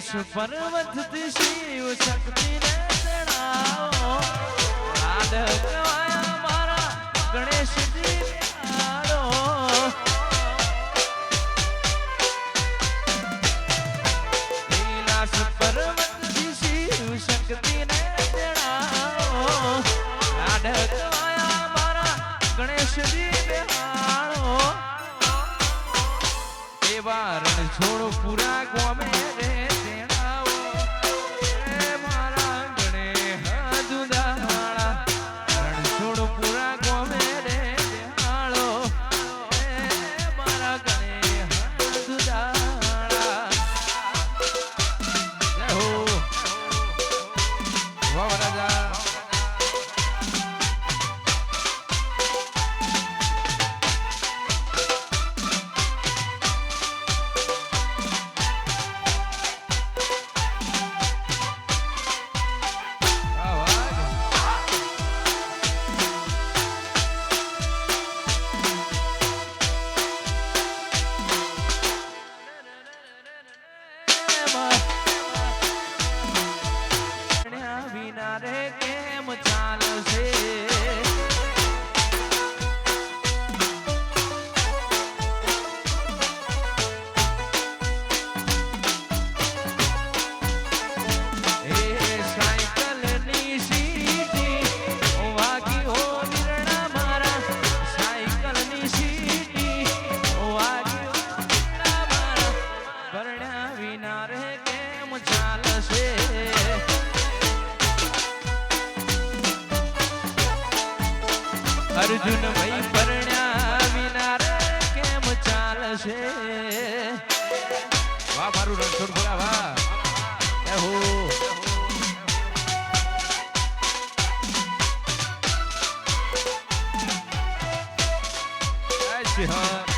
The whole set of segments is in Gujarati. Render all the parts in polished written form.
પર્વત શિવ શક્તિ ને જણાવો આડકવાયા મારા ગણેશજી આડો કૈલાસ પર્વત શિવ શક્તિ ને જણાવો આડકવાયા મારા ગણેશજી આડો એવા રણ છોડો પૂરા ગોમે રે અર્જુન ભાઈ પરણ્યા વિના રે કેમ ચાલશે વાહ મારું રણછોડ ભલા વાહ હો હા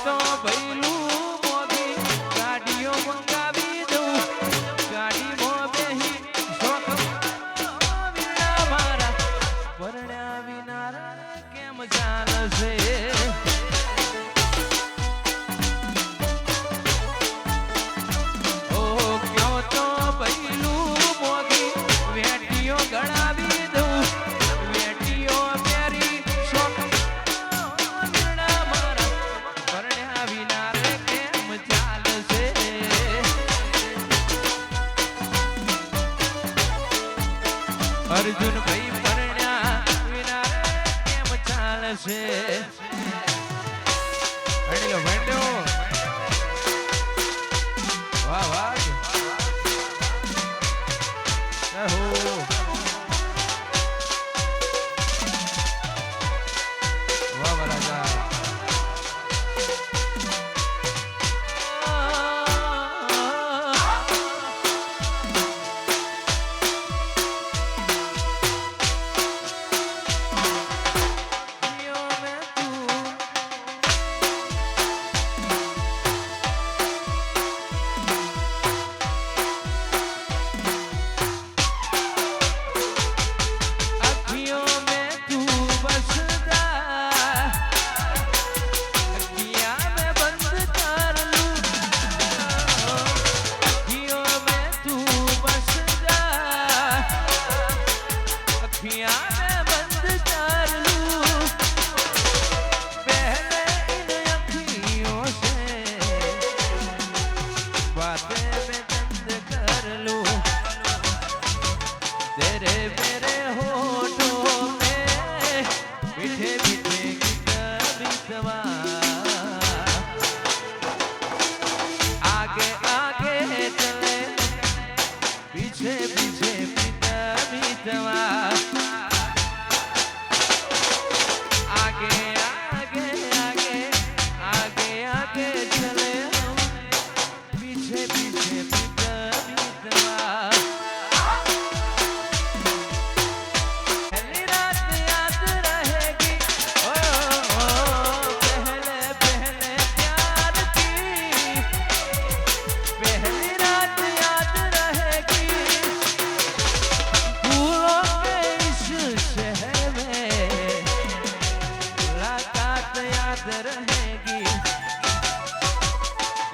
તો ભૈલું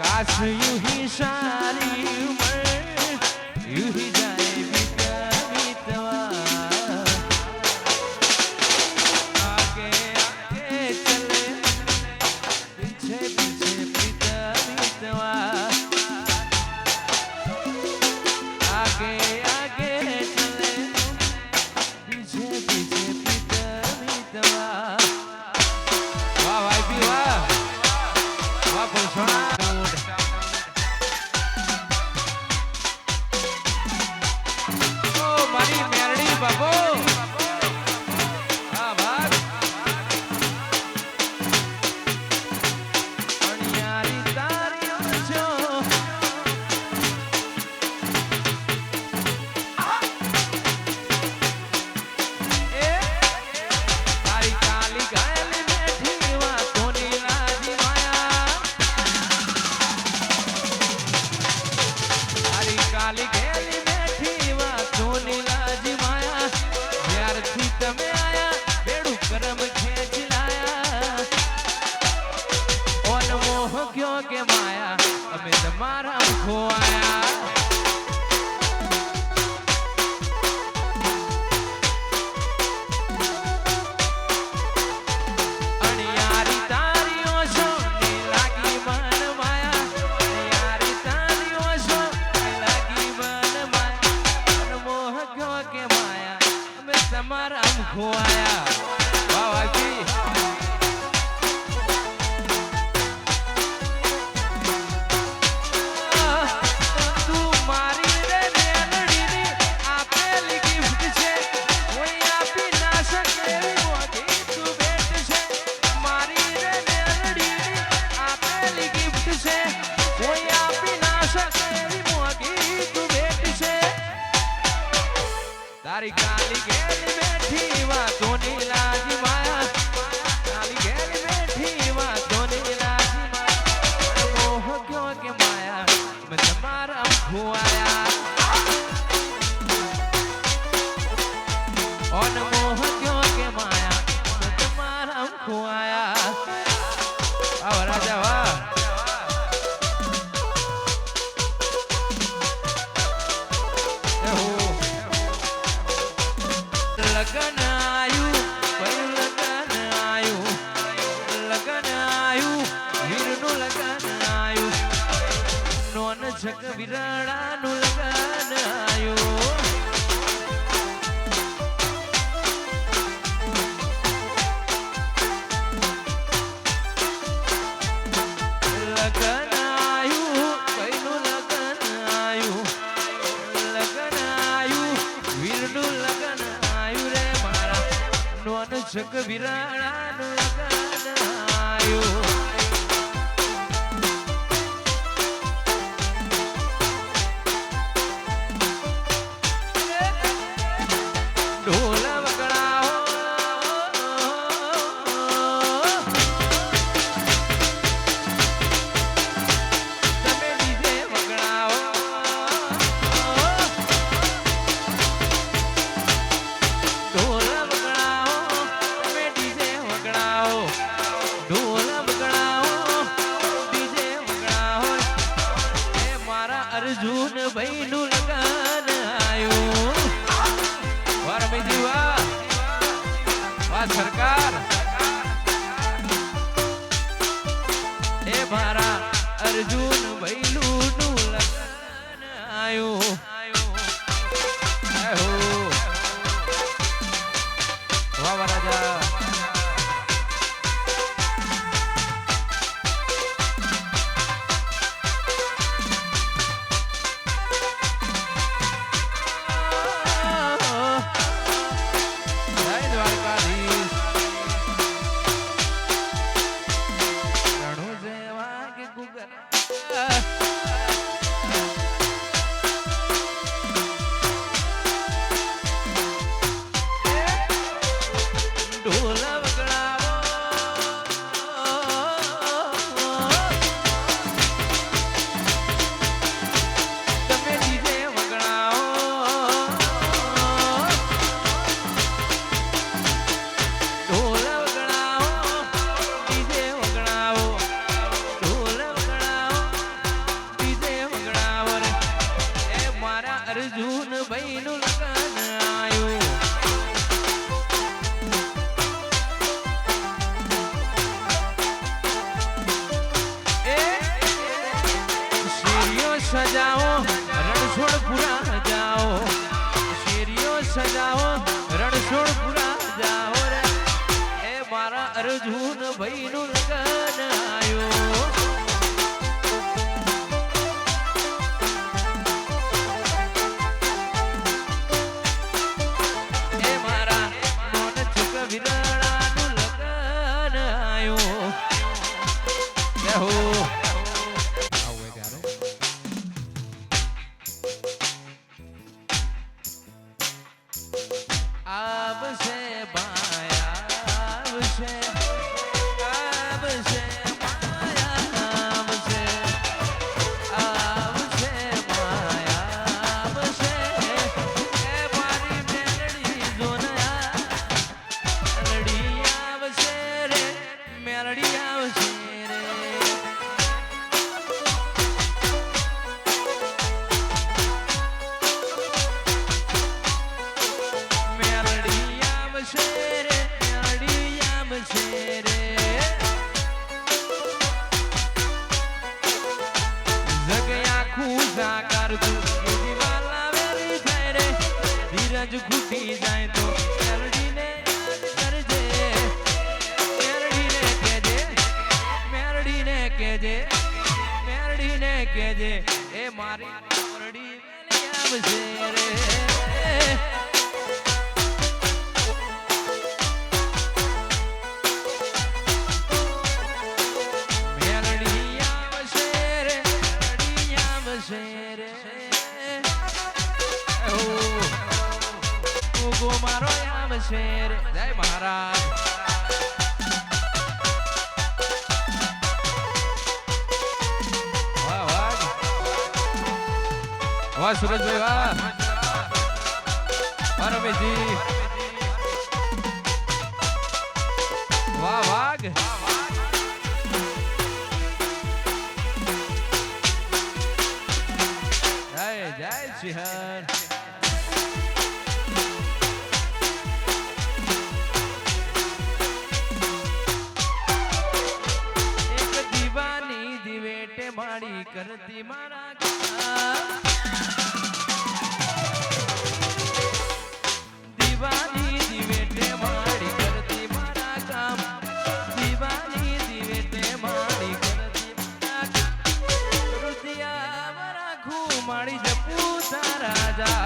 काश यूं ही सारी उम्र यूं ही जाए बीता बीतवा आगे आगे चले पीछे पीछे बीता बीतवा आगे आगे चले पीछे पीछे बीता बीतवा वाह भाई भी वाह वाह पुरुषों મારી મેરડી બાબો હા ભાગ અણિયારી તારીઓ છો એ તારી કાલી ગાયલી બેઠી વાતોની લાજી માયા તારી કાલી ગેલી બેઠી વાતોની લાજી માયા જ્યારથી તમે આયા બેડું કરમ ખેંચી લાયા ઓન મોહ ક્યો કે માયા અમે તમારા ખોવાયા અણિયારી તારીઓ છો ને લાગી મન માયા અણિયારી તારીઓ છો ને લાગી મન માયા ઓન મોહ ક્યો કે માયા અમે તમારા ખોવાયા વાહ વાગી તું મારી રે મેલડીની આપેલી ગિફ્ટ છે કોઈ આપી ના શકે એવી મોટી તું ભેટ છે મારી રે મેલડીની આપેલી ગિફ્ટ છે કોઈ આપી ના શકે એવી મોટી તું ભેટ છે તારી કાલી ગેલી બેઠી વાતોની લાજી માયા કાલી ગેલી બેઠી વાતોની લાજી માયા મોહ ક્યો કે માયા મેં તમારા ખોવાયા ઓન મોહ ક્યો કે માયા મેં તમારા ખોવાયા વાહ રાજા વાહ લગન આયુ કયું લગન આયુ લગન આયુ વીરનું લગન આયુ નોન છક વિરડાનું લગન આયુ લગન આયુ કયું લગન આયુ લગન આયુ વીરનું લગન આયુ રે મારા નોન છક વિરાણાનું લગન આયુ ઢોલ વગડાઓ તમે ડીજે વગડાઓ ઢોલ વગડાઓ તમે ડીજે વગડાઓ ઢોલ વગડાઓ ડીજે વગડાઓ એ મારા અર્જુન ભાઈનું લગન આયું વાહ રમેશજી વાહ વાહ સરકાર એ મારા અર્જુન ભાઈનું લગન આયું વાહ વાહ રાજા જય દ્વારકાધીશ રણુ જેવા કે ગુગર સજાઓ રણછોડપુરા જાઓ, શેરીઓ સજાઓ રણછોડપુરા જાઓ રે, એ મારા અર્જુન ભાઈનું લગન આયો. એ મારા મોન ચુક વિરણાનું લગન આયો. હો આવશે માયા આવશે, આવશે માયા આવશે, આવશે માયા આવશે, એ મારી મેલડી જોનયા મેલડી આવશે રે, મેલડી આવશે રે. ઘૂટી જાય તો મેરડીને કરજે, મેરડીને કેજે, મેરડીને કેજે, મેરડીને કેજે, એ મારી મેરડી આવશે રે. મેરડી આવશે રે, મેરડી આવશે રે. ગો મારો આવશે રે. જય મહારાજ. વાહ વાહ વાહ સુરજભાઈ વાહ, વાહ રમેશજી વાહ વાઘ. જય જય સિંહર. માડી કરતી મારા દીવાની દિવેટે માડી કરતી મારા કામ, દીવાની દિવેટે માડી કરતી મારા રુદિયા મારા ખુ માડી જપુ તારા જા.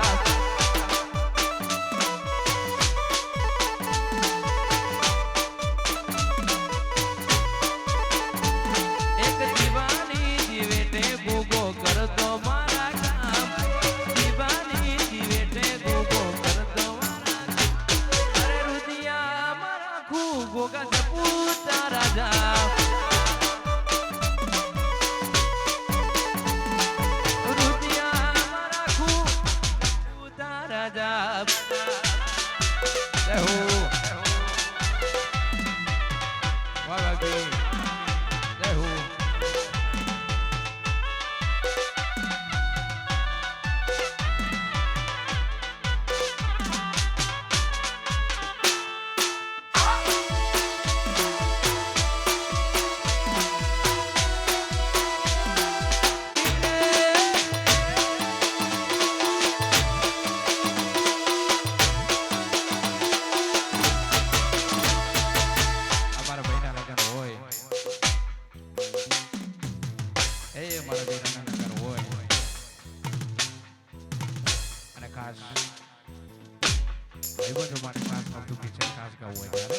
ભાઈબંધો માટે ખાસ નવતું કિચન ખાસ ગાવું હોય ત્યારે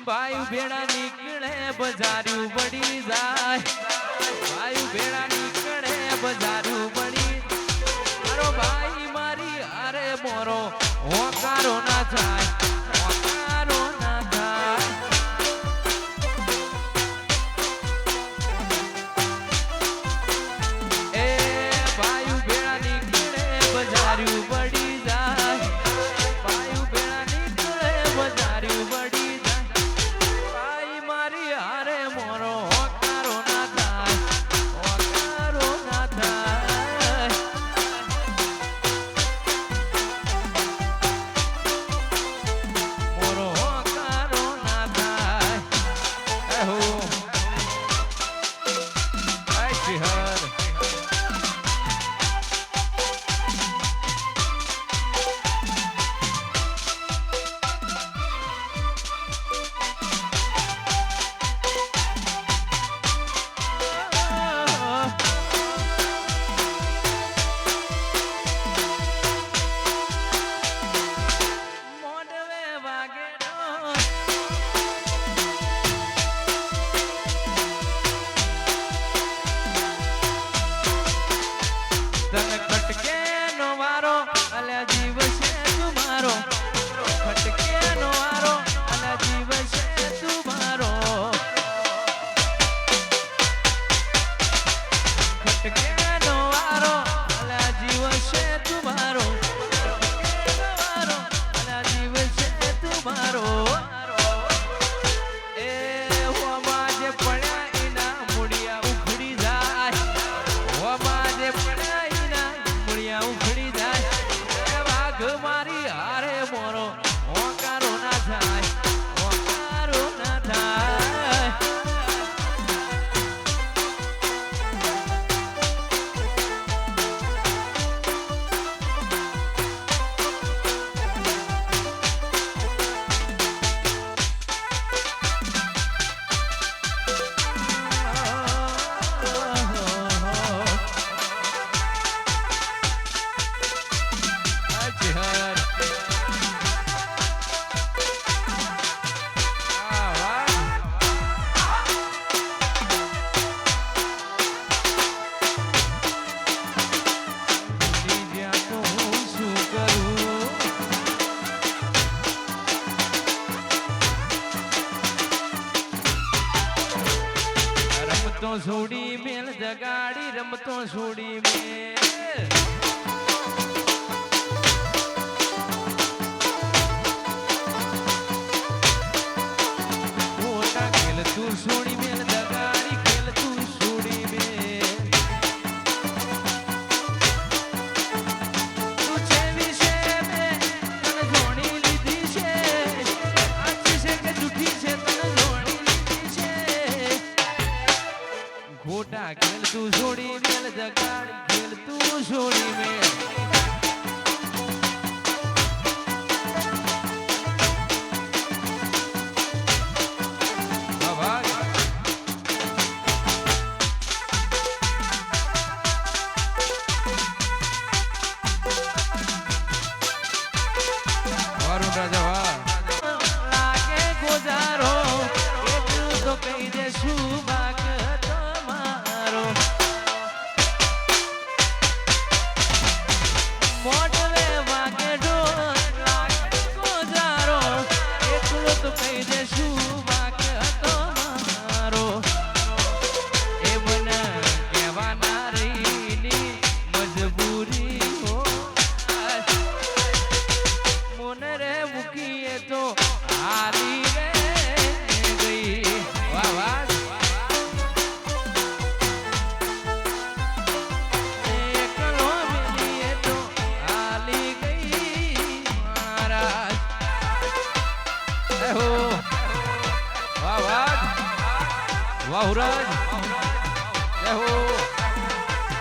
ભાઈ ભેડા નીકળે બજાર્યું પડી જાય, ભાઈ ભેડા નીકળે બજાર્યું પડી, મારો ભાઈ મારી અરે મોરો હોકારો ના થાય, હોકારો ના થાય. એ ભાઈ ભેડા નીકળે બજાર્યું પડી જાય, ભાઈ ભેડા નીકળે બજાર્યું પડી જાય. રમતો છોડી મેલ જગાડી રમતો છોડી મેલ મોટા ખેલ તું છોડી મેલ જગાડી ખેલ તું છોડી મેલ તું છે વિશે મે તને જોડી લીધી છે આછી છે કે જૂઠી છે તને જોડી લીધી છે ખોટા ખેલ તું છોડી મેલ જગાડી ખેલ તું છોડી મેલ લાગે ગુજારો એટલું તો કહી દેશું બાક તમારો મોટવે વાગે ઢોલ લાગે ગુજારો એટલું તો કહી દેશું બાક તમારો એ મને કહેવાના રહીની મજબૂરી હો મોને રે મૂકીએ તો હારી રે ગઈ વાહ વાહ એકલો મિલીએ તો હાલી ગઈ મહારાજ હો વાહ વાહ વાહ હુરાજ હો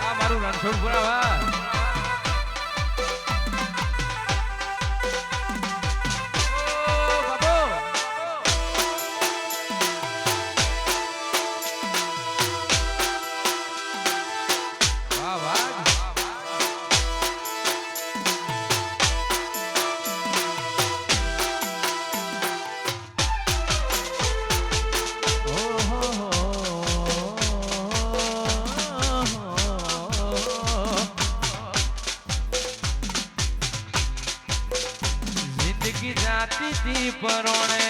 આ મારું રણછોડપુરા વાહ જિંદગી જાતી તી પરોણે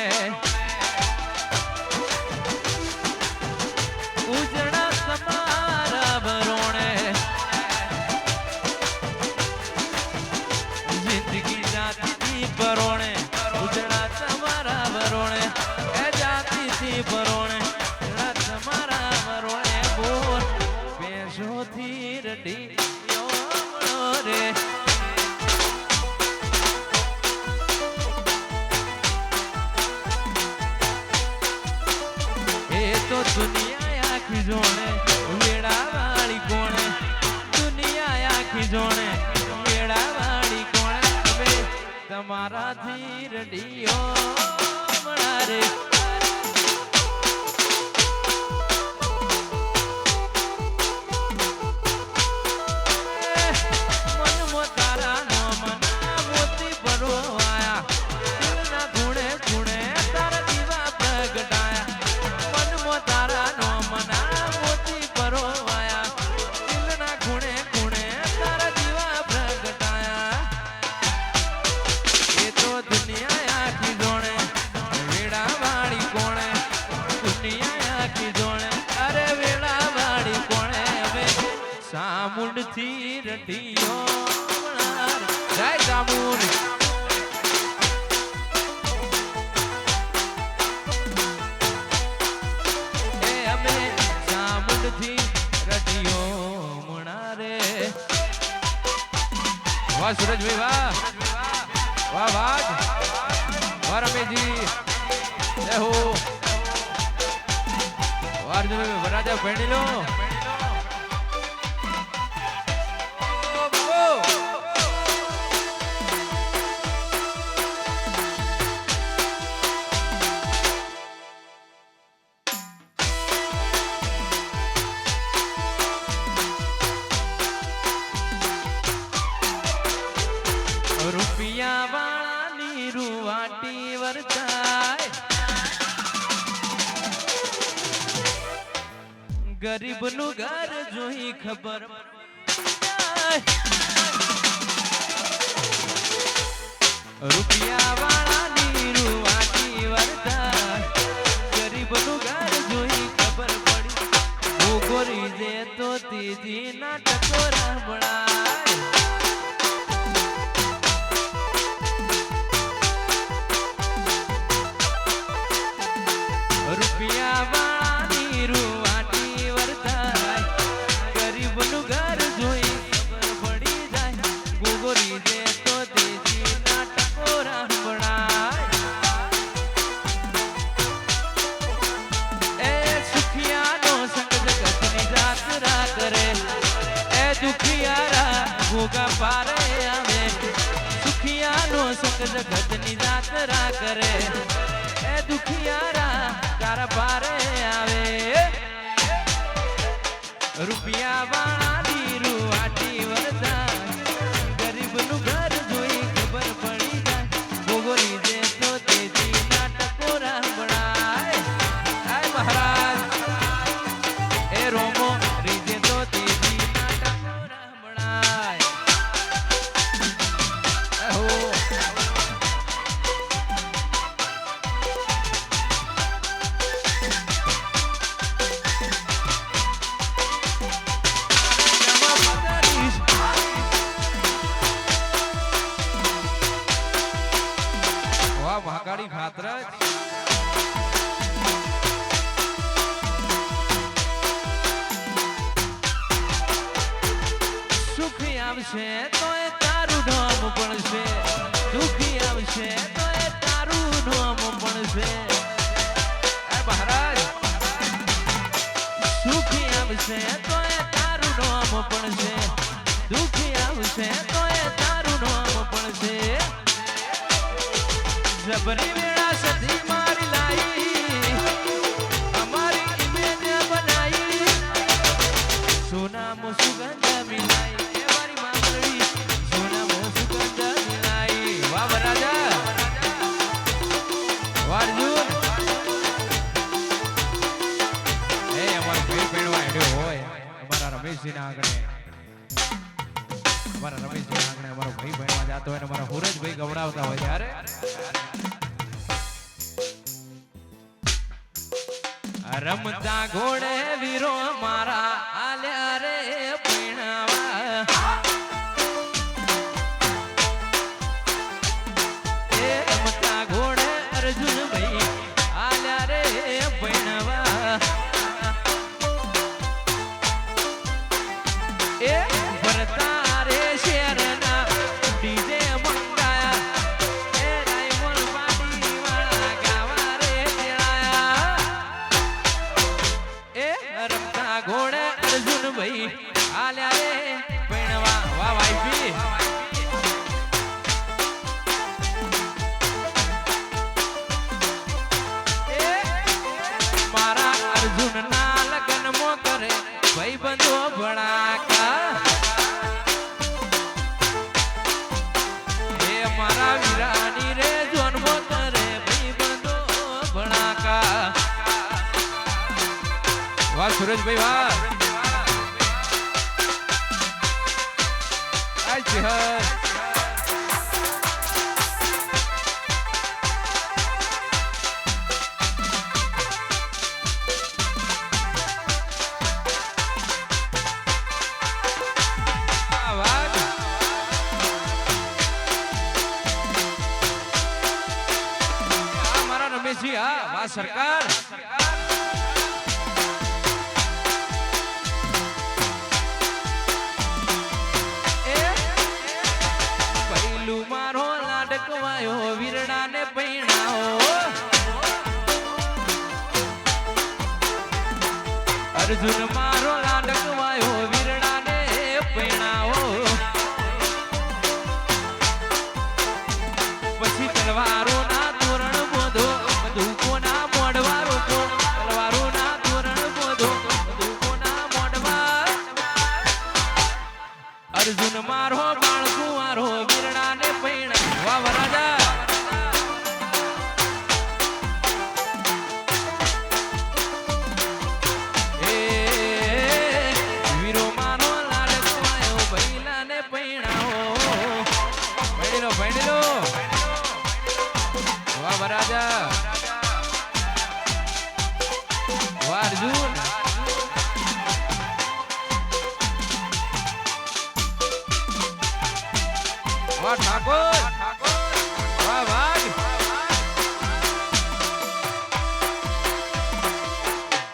ઉજળા તમારા વરોણે જિંદગી જાતી તી પરોણે ઉજળા તમારા વરોણે એ જાતી તી પરોણે ઉજળા તમારા વરોણે બોલ પેશોથી રડી રે તો દુનિયા આખી જોણે વેડા વાળી કોણે દુનિયા આખી જોણે વેડા વાળી કોણે હવે તમારાથી રડીયો મળા રે મન તારા નો મના મોતી ભરો આયા દિલના ખૂણે ખૂણે તારા દીવા પ્રગટાયા તારા નો મના મોતી પરોવાયા દિલના ખૂણે ખૂણે તારા દીવા પ્રગટાયા એ તો દુનિયા આખી જોણે વેડા વાળી કોણે દુનિયા આખી જોણે અરે વેડા વાળી કોણે હવે સામુંડ થી રઢિયો જય સામુંડ वाह सूरज भाई वाह वाह वाह वाह रमेश जी जय हो वाह जो बराजा पहनी लो રૂપિયા વાળાની રૂવાટી વરસાય ગરીબનું ઘર જોઈ ખબર રૂપિયા વાળાની રૂવાટી વરસાય ગરીબનું ઘર જોઈ ખબર પડી જગતની જાત્રા કરે એ દુખિયારા તારા પારે આવે રૂપિયા વાળા દીરું આટી વરદા ગરીબનું ઘર જોઈ ખબર પડી જાય ભોગોલી દે તો તેજી નાટકો રામણાય આય મહારાજ એ રોમો રીજે તો તેજી નાટકો રામણાય હો મહાકાળી ખાતરજ સુખી આવશે તો એ તારું નામ પડશે દુખી આવશે તો એ તારું નામ પડશે મહારાજ સુખી આવશે તો એ તારું નામ પડશે દુખી આવશે તો એ તારું નામ પડશે જબરી વેળા સધી મારી લાઈ અમારી ઇમેજ બનાઈ સોનામો સુગંધ મિલાઈ એ મારી મામલડી સોનામો સુગંધ મિલાઈ વાહ વરાજા વારજુન એ અમારો ભાઈ પેણવા હેડ્યો હોય અમારા રમેશજી ના આંગણે અમારો ભાઈ ભણવા જતો હોય ને અમારા હુરજભાઈ ગવડાવતા હોય ત્યારે રમતા ઘોડે વીરો મારા આલ્યા રે પૈણાવા એ રમતા ઘોડે અર્જુનભાઈ આલ્યા રે પૈણાવા એ ભરતા રે શેરના ડીજે મંગાયા એ રાયમોલ પાટી વાળા ગાવા રે રમતા ઘોડે અર્જુનભાઈ આલ્યા રે પૈણવા વાહ વાઈફી મારા અર્જુન ના લગ્ન મો કરે ભાઈ બંધો ભણાકા એ મારા વીરાની રે જન્મો કરે ભાઈ બંધો ભણાકા વાહ સુરેશભાઈ વાહ આય છે મારા રમેશજી હા વાહ સરકાર મારો લાડકવાયો વીરડા ને પૈણાઓ અર્જુન મારો લાડકવાયો વીરડા ને પૈણાઓ પછી તલવારો ના તોરણ બોધો બંદૂકો ના મોડવા રોકો તલવારો ના તોરણ બોધો બંદૂકો ના મોડવા અર્જુન મારો બાળકુવારો વીરડા ને પૈણા વાહ વરાજા એ વીરો મારો લાડકવાયો ભૈલા ને પૈણાઓ ભૈડલો વાહ વરાજા વાહ અર્જુન વાહ ઠાકોર વાહ વાહ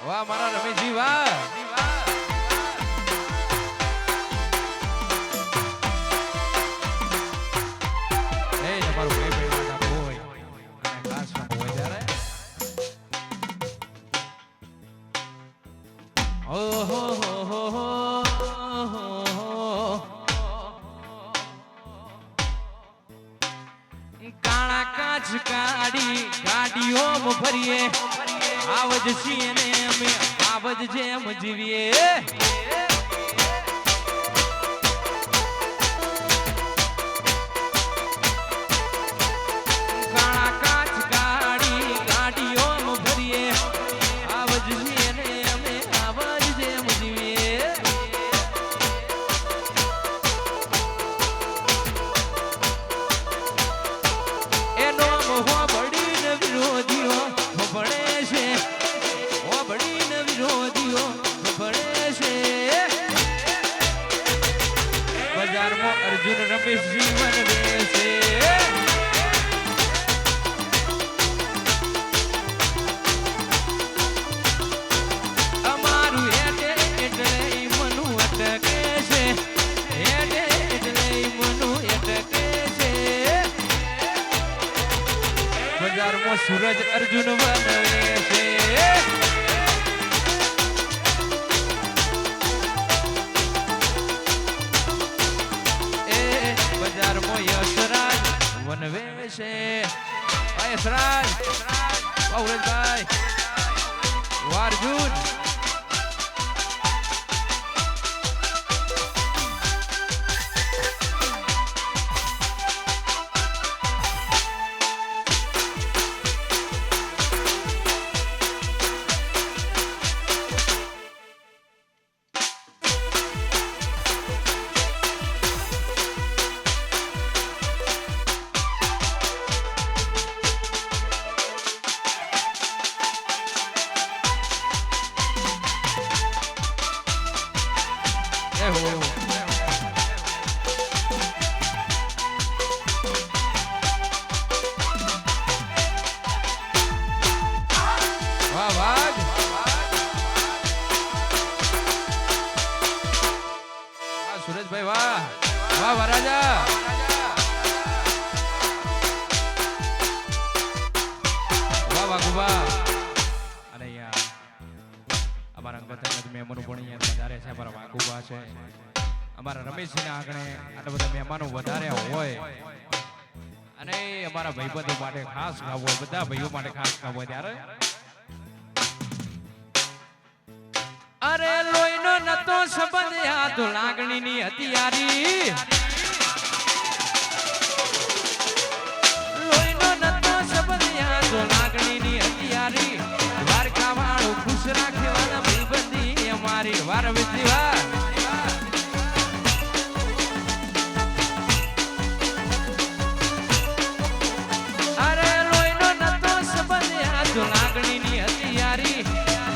વાહ મારા રમેશજી વાહ એ તમારું ભાઈ ભાઈ હોય અને ક્લાસમાં હોય ત્યારે ગાડીઓમાં ફરીએ આવજ છીએ ને અમે આવજ જેમ જીવીએ કાળા કાચ ગાડી ગાડીઓમાં ફરીએ આવજ છીએ ને અમે આવજ જેમ જીવીએ એનો મોહ બળીને વિરોધીઓ ભણે છે ઓ બળીને વિરોધીઓ ભણે છે બજારમાં અર્જુન રમેશ જીવન વેસે અમારું એટલે એટલે મનું અટકે છે એટલે એટલે મનું અટકે છે બજારમાં સૂરજ અર્જુન બનવે છે એ બજારમાં યશરાજ વનવે છે યશરાજ પૌરજભાઈ વાર્જુન સુરેશભાઈ વાહ વાહ વરાજા વાહ વાહ ગુબા અરે યાર અમારા અંગત મહેમાનો પણ અહીંયા વધારે છે અમારા વાઘુબા છે અમારા રમેશજીના આંગણે આટલા બધા મહેમાનો વધારે હોય અને અમારા ભાઈબંધો માટે ખાસ ગાવું હોય બધા ભાઈઓ માટે ખાસ ગાવું હોય ત્યારે અરે લોહીનો નતો સંબંધ આ તો લાગણીની હતિયારી લોહીનો નતો સંબંધ આ તો લાગણીની હતિયારી દ્વારકા વાળો ખુશ રાખવાના ભાઈબંધી અમારી વાર વિધિ વાર અરે લોહીનો નતો સંબંધ આ તો લાગણીની હતિયારી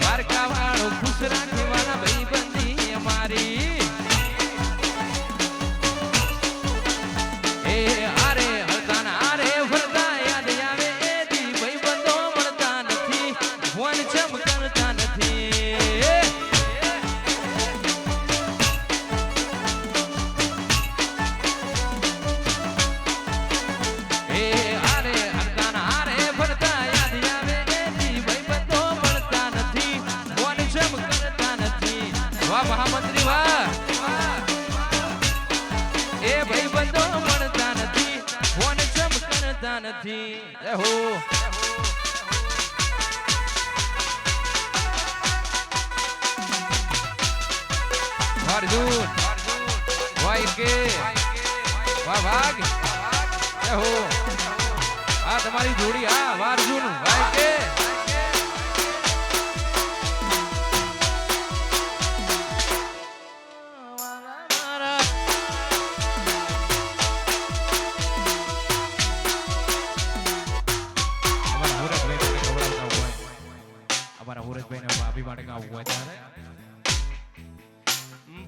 દ્વારકા વાળો ખુશ રાખવાના ભાઈબંધી અમારી એ આરે હળતા આરે ફરતા યાદ આવે એથી ભાઈબંધો મળતા નથી ફોન ચમ કરતા નથી એ આરે હળતા આરે ફરતા યાદ આવે એથી ભાઈબંધો મળતા નથી ફોન ચમ કરતા નથી વાહ મહામંત્રી વાહ એ ભાઈબંધો મળતા નથી ફોન ચમ કરતા નથી એ હો અર્જુન વાહ કે વાહ વાઘ એ હો આ તમારી જોડી હા વાહ અર્જુન વાહ કે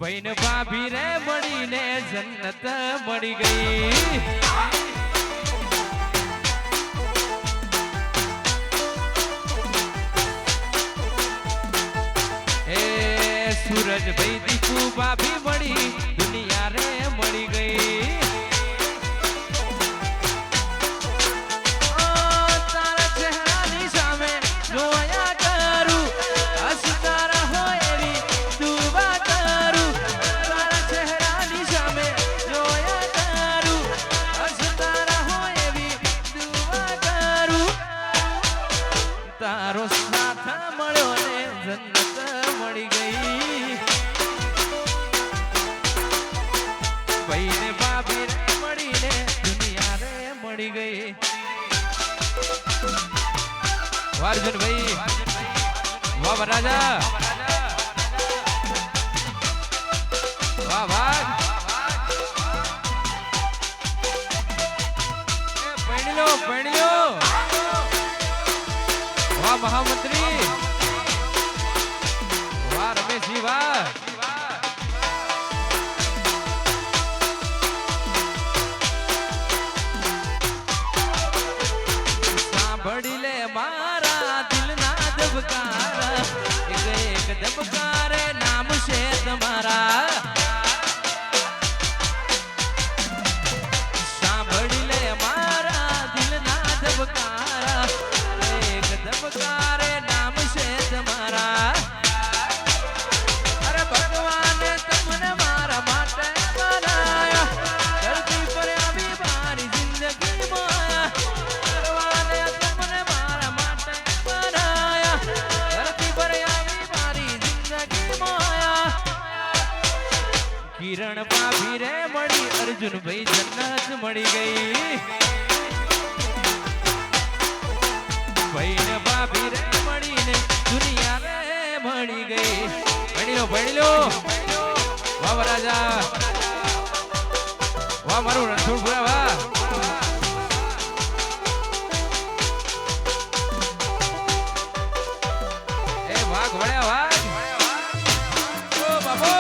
ભાઈ ને ભાભી રે મળીને જન્નત મળી ગઈ એ સૂરજ ભાઈ દીકુ ભાભી મળી દુનિયા રે મળી ગઈ તારા ચહેરાની સામે જોયા કરું હસતા રહો એવી દુવા કરું તારા ચહેરાની સામે જોયા કરું હસતા રહો એવી દુવા કરું તારો સાથ મળ્યો ને જન્નત મળી ગઈ ભાઈ ને ભાભી રે મળીને દુનિયા રે મળી ગઈ વારજન ભાઈ વાહ રાજા વાહ વાહ પૈણ્યો વાહ મહામંત્રી વાહ રમેશજી વાહ સાંભળી લે મારા દિલના ધબકાર એક એક ધબકારે નામ છે તમારા સાંભળી લે મારા દિલના ધબકાર એક ધબકારે નામ છે તમારા અરે ભગવાને તમને મારા માટે બનાયા ધરતી પર આવી મારી જિંદગી માં ભગવાને તમને મારા માટે બનાયા ધરતી પર આવી મારી જિંદગી માં કિરણ ભાભી રે મળી અર્જુન ભાઈ જન્નત મળી ગઈ ભાઈ ને ભાભી રે મળીને દુનિયા રે મળી ગઈ ભણી લો વાહ રાજા વાહ મારું રણછોડપુરા વાહ એ વાઘ વળ્યા વાઘ ઓ બાબો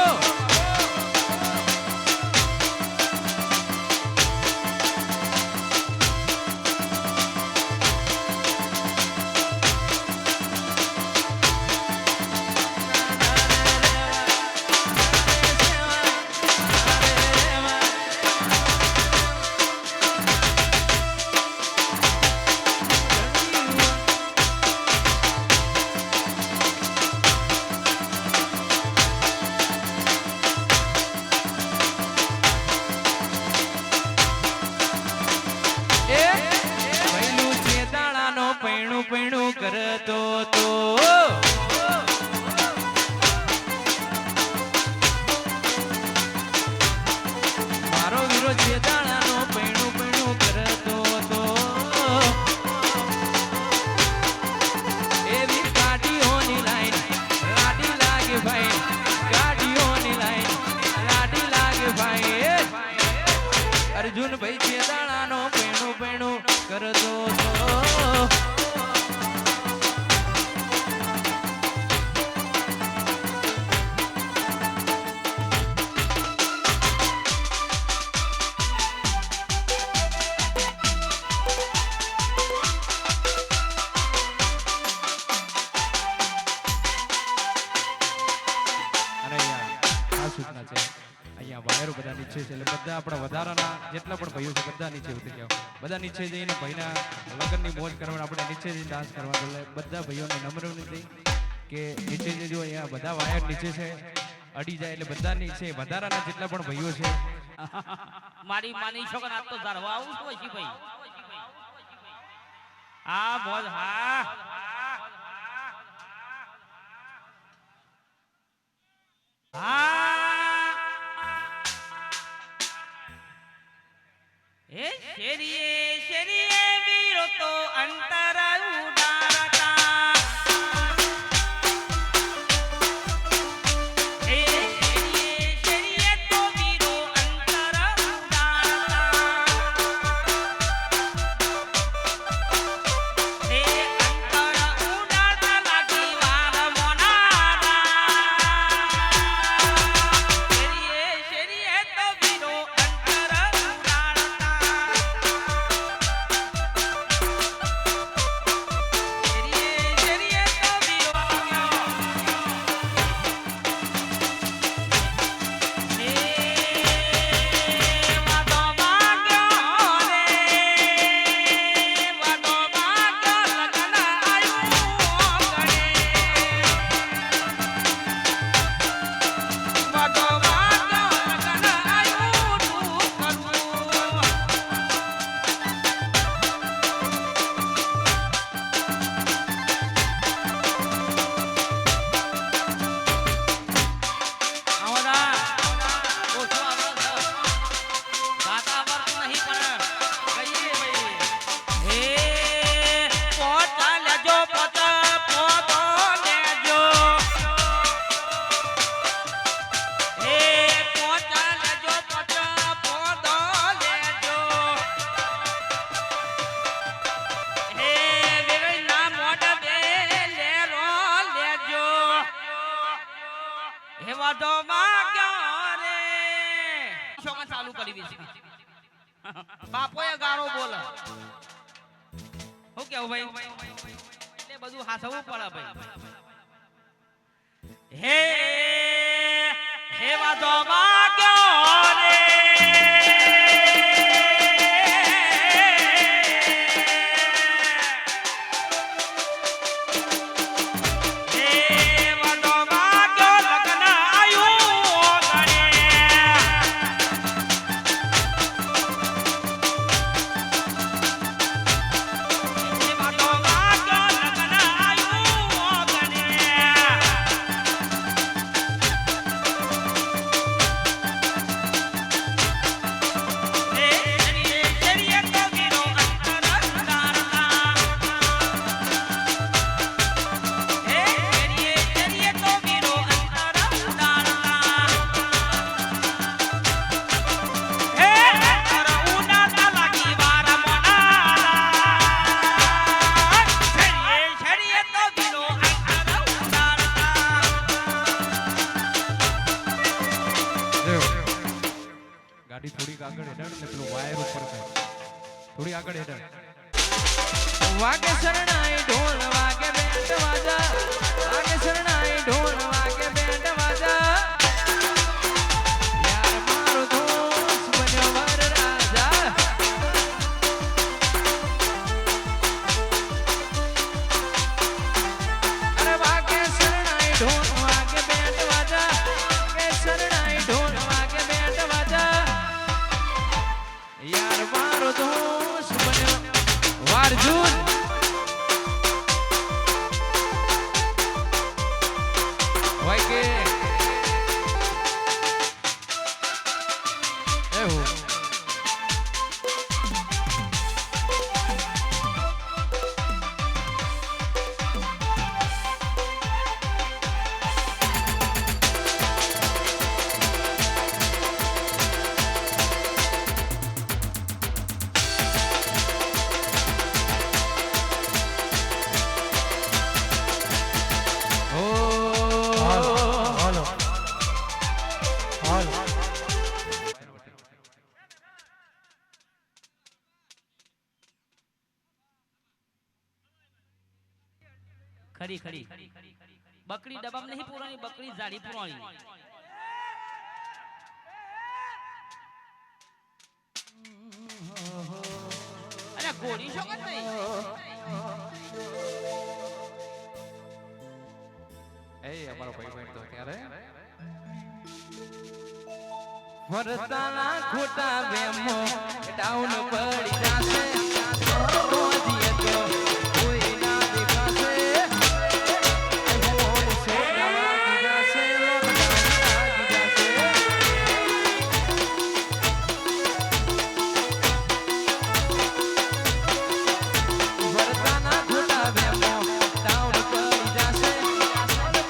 પૈણું કરતો તો મારો વીરો છે દાણાનો પૈણું કરતો તો એવી ગાડીઓની લાઈન લાડી લાગે ભાઈ ગાડીઓની લાઈન લાડી લાગે ભાઈ અર્જુન ભાઈ છે દાણાનો પૈણું કરતો તો સૂચના છે અહીંયા વાયરો બધા નીચે છે એટલે બધા આપણા વધારાના જેટલા પણ ભાઈઓ છે બધા નીચે ઉતરી જાવ બધા નીચે જઈને ભાઈના લગ્નની મોજ કરવાની આપણે નીચે જઈને ડાન્સ કરવા એટલે બધા ભાઈઓને નમ્ર વિનંતી કે નીચે જજો અહીંયા બધા વાયર નીચે છે અડી જાય એટલે બધા નીચે વધારાના જેટલા પણ ભાઈઓ છે મારી માની છોકરા આ તો ધારવા આવું છું પછી ભાઈ હા મોજ હા એ શેરીએ વીરો તો અંતર ઉડારતા એ શેરીએ તો વીરો અંતર ઉડારતા એ અંતર ઉડારતા લાગી વાર મોનારા શેરીએ તો વીરો અંતર ઉડારતા કરવી છે બાપોએ ગાળો બોલે હું કેવું ભાઈ એટલે બધું હાથવું પડે ભાઈ હે હે વાતો માગ્યો રે ગાડી થોડીક આગળ હેઠળ ને પેલું વાયર ઉપર થોડી આગળ હેઠળ વાગે શરણાઈ ઢોલ વાગે બેટ વાજા વાગે શરણાઈ ઢોલ વાગે બેટ વાજા યાર મારો દોસ્ત બન્યો વર રાજા અરે વાગે શરણાઈ ઢોલ વાગે બેટ વાજા વાગે શરણાઈ ઢોલ વાગે બેટ વાજા यार मारो दोस्त बन्यो वारजून भाई के ए हो खरी खरी बकरी डबाम नहीं पुरानी बकरी जाड़ी पुरानी अरे घोड़ी शोकत नहीं ए हमारा भाई बहन तो क्या रहे वरताना खोटा बेमो डाउन पड़ी जासे तो दिए तो कोई ना दिखासे मोर से लागी जासे लॉकडाउन लागी जासे वरताना खोटा बेमो डाउन पड़ी जासे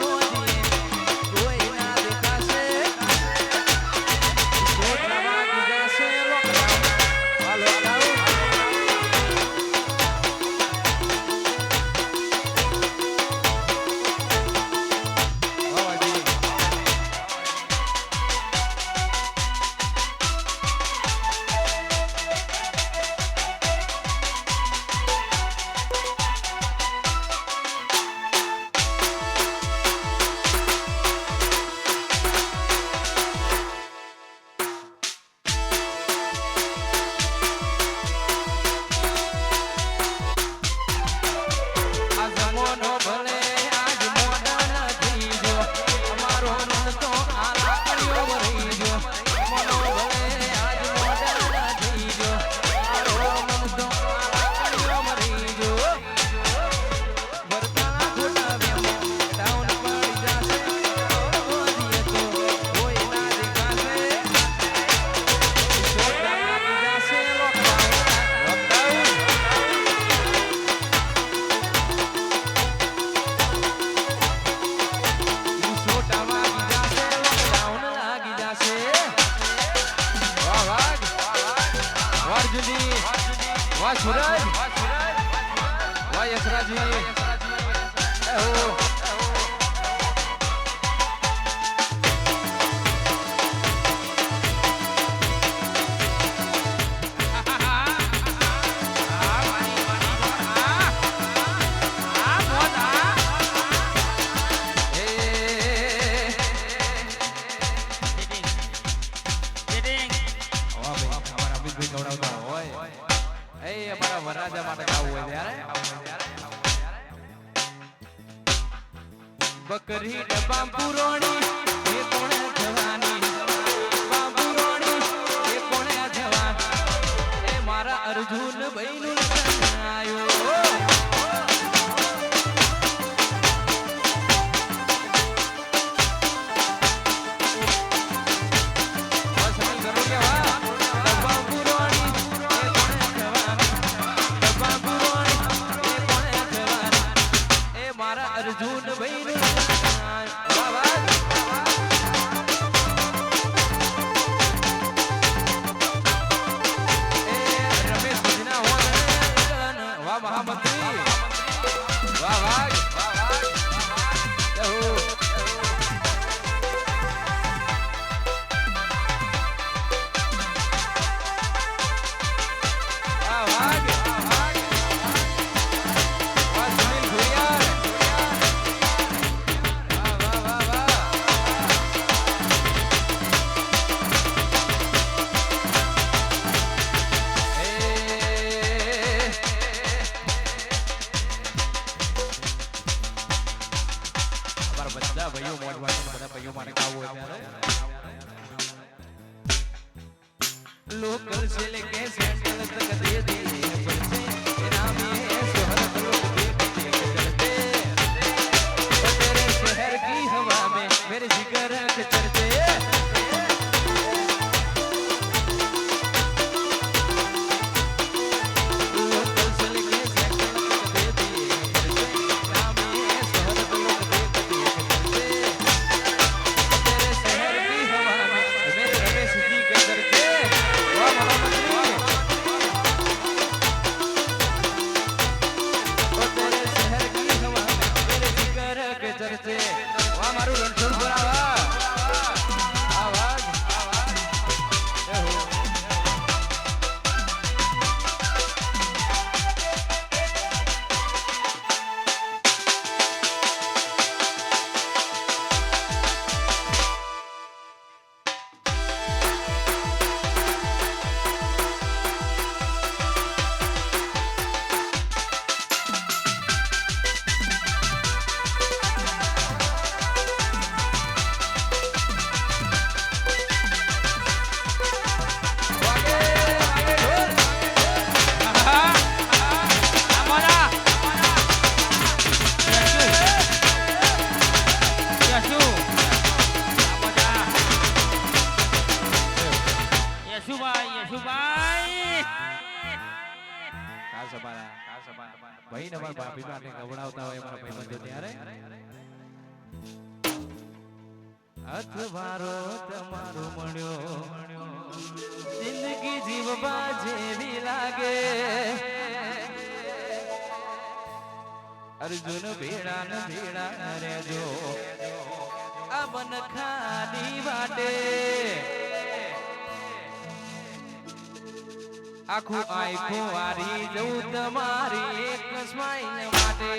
तो दिए कोई ना दिखासे वाह सूरज वाह यशराज जी બકરી ડબ્બા પુરોણી એ કોણે જવાની બાબુરોણી એ કોણે જવાન એ મારા અર્જુન ભાઈનું લગ્ન આયો અર્જુન ભાઈ રમેશ ભજના વાહ મહામંત્રી વાહ વાહ બધા ભાઈઓ મોજ વાળા બધા ભાઈઓ માટે ગાવું હોય ત્યારે લોકલ से लेके सेंट्रल तक दे दे बच्चे नाम ये शहर लोग देखते करते तेरे शहर की हवा में मेरे जिगर के चलते लोकल से लेके सेंट्रल तक दे दे बच्चे नाम ये शहर लोग देखते तेरे शहर की हवा में मेरे रमेश जी के करते वाह महामंत्री ओ तेरे शहर की हवा में मेरे जिगर के चलते वाह मारू रणछोड़ पुरावा आवाज ભાઈ ને મારા ભાભી માટે ગવડાવતા હોય મારા ભાઈબંધો ત્યારે અથવારો તમારો મળ્યો જિંદગી જીવવા જેવી લાગે અર્જુન ભેળા ન ભેળા રેજો આ મન ખાની વાટે આખું આખું વારી જવું તમારી એક સ્માઈલ માટે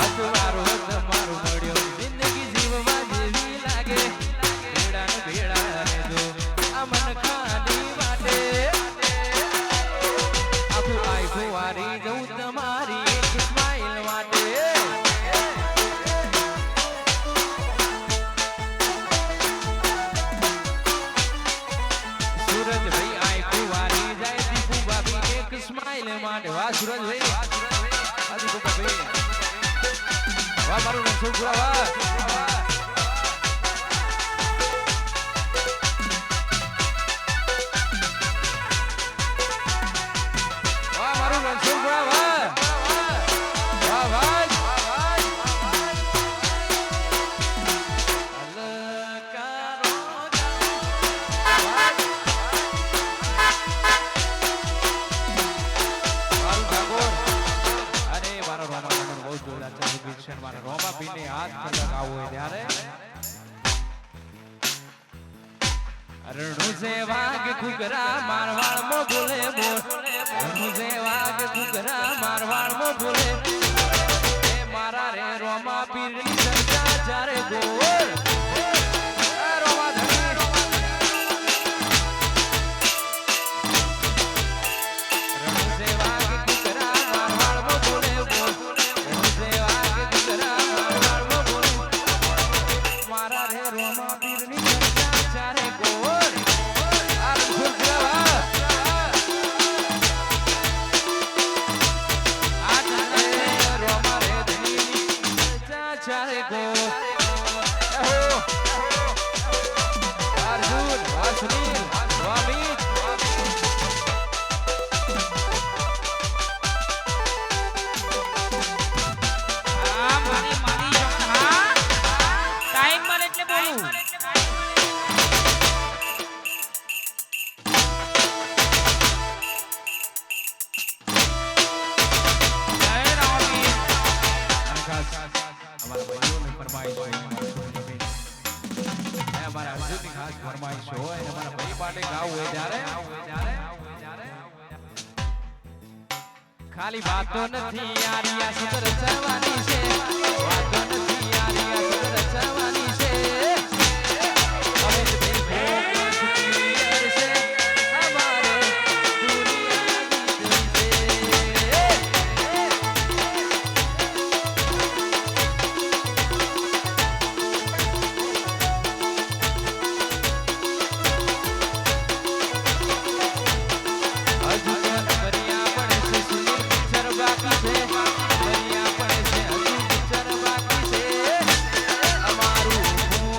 અથવારો તમારો મળ્યો જિંદગી જીવવા જેવી લાગે ભેળા ને ભેળા રહેજો આ મન ખાની માટે આખું આખું વારી જવું તમારી એક સ્માઈલ માટે વાહ સુરજભાઈ આદિ ભાઈ વાહ મારું રણછોડ પુરા વાહ વાહ મારું રણછોડ પુરા વાહ વાહ વાહ રોમા પીને હાથ ખડક આવો હોય ત્યારે રણુ સે વાગ ઘુઘરા મારવાડ મો બોલે બોલ રણુ સે વાગ ઘુઘરા મારવાડ મો બોલે એ મારા રે રોમા પીરની ચર્ચા જારે બોલ રોમા ધણી અને મારા ભાઈ માટે ગાવું હોય ત્યારે ખાલી વાતો નથી યારિયા સુધર ચવાની છે વાતો નથી યારિયા સુધર ચવાની છે હવે જ બે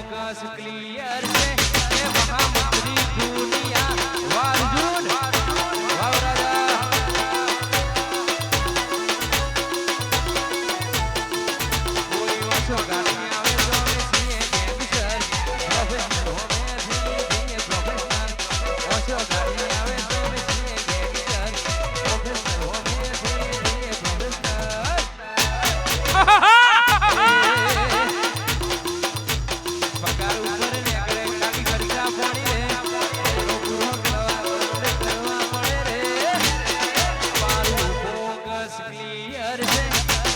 ફોકસ ક્લિયર છે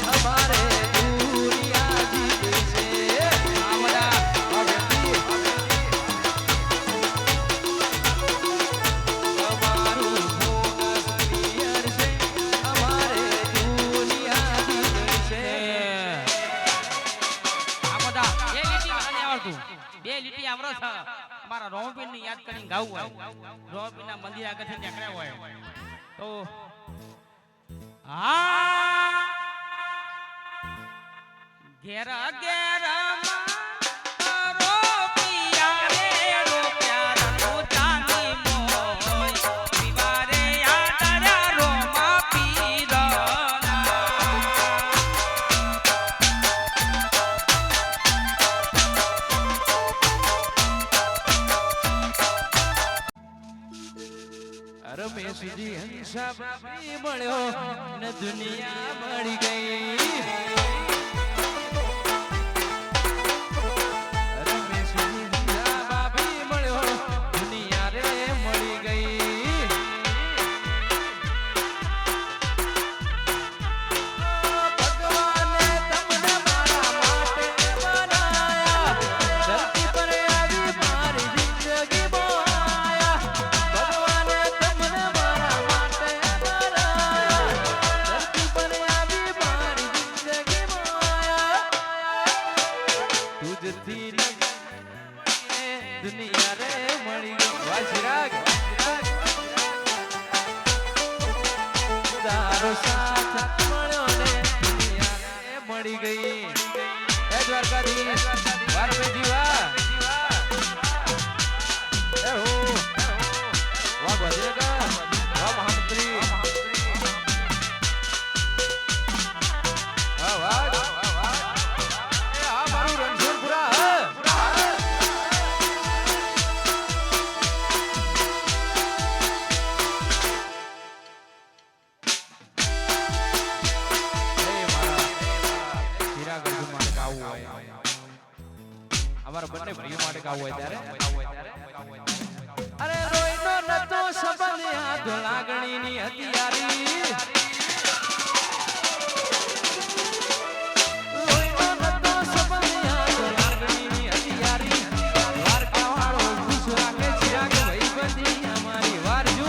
અમારે બે લીટી આવરો છે અમારા રોમપીર ને યાદ કરીને ગાવું હોય રોમપીર ના મંદિર આગળથી નીકળ્યા હોય તો આ ઘેરા ઘેરા રમેશજી હંસા બાપી મળ્યો ને દુનિયા મળી ગઈ રમેશજી હંસા બાપી મળ્યો દુનિયા રે મળી ગઈ ભગવાને તમને મારા માટે બનાયા ધરતી પર આવી મારી જિંદગી દુનિયા રે મળી ગઈ વાજરાગ તારો સાથ મળ્યો ને દુનિયા રે મળી ગઈ એ દ્વારકાધીશ વારવે જીવા એ હો વાહ ભદ્રકા વાહ મહામંત્રી વાહ વાહ એ આ મારું રણછોડપુરા અમારા બંને ભાઈઓ માટે ગાવું હોય ત્યારે અરે રોઈનો નતો સંબંધ યાદ લાગણીની હતિયારી રોઈનો નતો સંબંધ યાદ લાગણીની હતિયારી વારકા વાળો ખુશ રાખે ચિરાગ ભાઈ બંધી અમારી વારજુ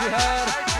Hard.